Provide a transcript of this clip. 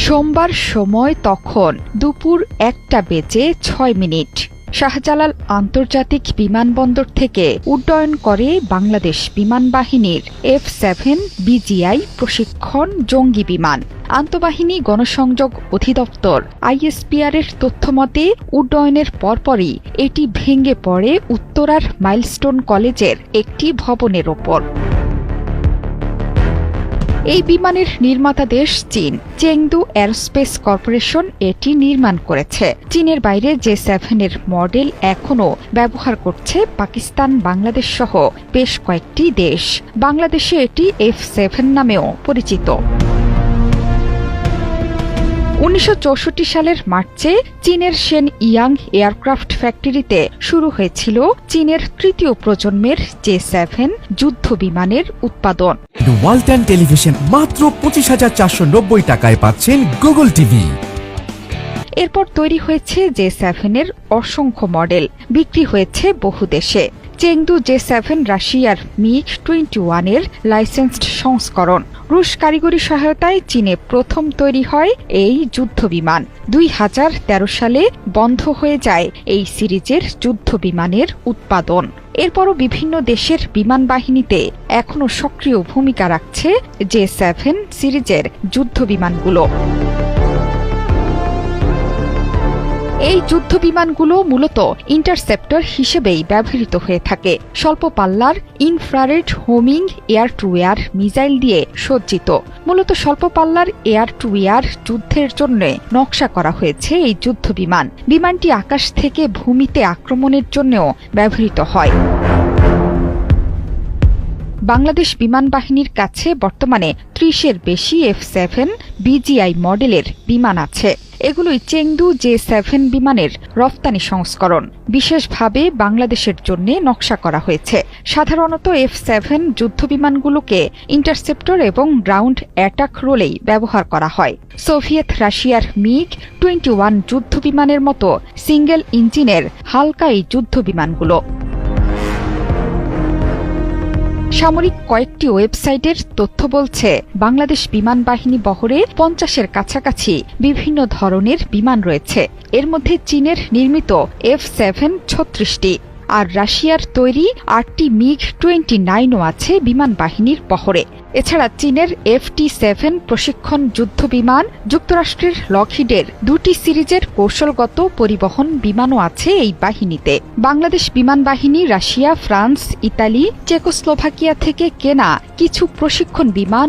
সোমবার সময় তখন দুপুর 1:06। শাহজালাল আন্তর্জাতিক বিমানবন্দর থেকে উড্ডয়ন করে বাংলাদেশ বিমান বাহিনীর F-7 BGI প্রশিক্ষণ জঙ্গি বিমান। আন্তঃবাহিনী গণসংযোগ অধিদপ্তর ISPR এর তথ্যমতে উড্ডয়নের পরপরই এটি ভেঙে পড়ে উত্তরার মাইলস্টোন কলেজের একটি ভবনের ওপর। এই বিমানের নির্মাতা দেশ চীন। চেংদু এরোস্পেস কর্পোরেশন এটি নির্মাণ করেছে। চীনের বাইরে J-7 এর মডেল এখনও ব্যবহার করছে পাকিস্তান, বাংলাদেশ সহ বেশ কয়েকটি দেশ। বাংলাদেশে এটি F-7 নামেও পরিচিত। 1964 সালের মার্চে চীনের শেন ইয়াং এয়ারক্রাফট ফ্যাক্টরিতে শুরু হয়েছিল চীনের তৃতীয় প্রজন্মের J-7 যুদ্ধ বিমানের উৎপাদন। ওয়ালটন টেলিভিশন মাত্র 25,490 টাকায় পাচ্ছেন গুগল টিভি। এরপর তৈরি হয়েছে J-7 এর অসংখ্য মডেল, বিক্রি হয়েছে বহু দেশে। চেংদু J-7 রাশিয়ার MiG-21 এর লাইসেন্সড সংস্করণ। রুশ কারিগরি সহায়তায় চীনে প্রথম তৈরি হয় এই যুদ্ধ বিমান। 2013 সালে বন্ধ হয়ে যায় এই সিরিজের যুদ্ধ বিমানের উৎপাদন। এরপরও বিভিন্ন দেশের বিমান বাহিনীতে এখনও সক্রিয় ভূমিকা রাখছে J-7 সিরিজের যুদ্ধ বিমানগুলো। এই যুদ্ধ বিমানগুলো মূলত ইন্টারসেপ্টর হিসেবেই ব্যবহৃত হয়ে থাকে। স্বল্প পাল্লার infrared homing air two air missile দিয়ে সজ্জিত। মূলত স্বল্প পাল্লার এয়ার টু এয়ার যুদ্ধের জন্য নকশা করা হয়েছে এই যুদ্ধ বিমান। বিমানটি আকাশ থেকে ভূমিতে আক্রমণের জন্যও ব্যবহৃত হয়। বাংলাদেশ বিমান বাহিনীর কাছে বর্তমানে 30-এর বেশি F-7 BGI মডেলের বিমান আছে। এগুলোই চেংদু J-7 বিমানের রফতানি সংস্করণ। বিশেষভাবে বাংলাদেশের জন্য নকশা করা হয়েছে। সাধারণত F-7 যুদ্ধ বিমানগুলোকে ইন্টারসেপ্টর এবং গ্রাউন্ড অ্যাটাক রোলেই ব্যবহার করা হয়। সোভিয়েত রাশিয়ার MiG-21 যুদ্ধ বিমানের মতো সিঙ্গেল ইঞ্জিনের হালকা এই যুদ্ধ বিমানগুলো। সামরিক কয়েকটি ওয়েবসাইটের তথ্য বলছে বাংলাদেশ বিমান বাহিনী বহরে 50-এর কাছাকাছি বিভিন্ন ধরনের বিমান রয়েছে। এর মধ্যে চীনের নির্মিত F-7 36টি আর রাশিয়ার তৈরি 8টি MiG-29ও আছে বিমান বাহিনীর বহরে। এছাড়া চীনের FT-7 প্রশিক্ষণ যুদ্ধ বিমান, যুক্তরাষ্ট্রের লকহিডের 2টি সিরিজের কৌশলগত পরিবহন বিমানও আছে এই বাহিনীতে। বাংলাদেশ বিমান বাহিনী রাশিয়া, ফ্রান্স, ইতালি, চেকোস্লোভাকিয়া থেকে কেনা কিছু প্রশিক্ষণ বিমান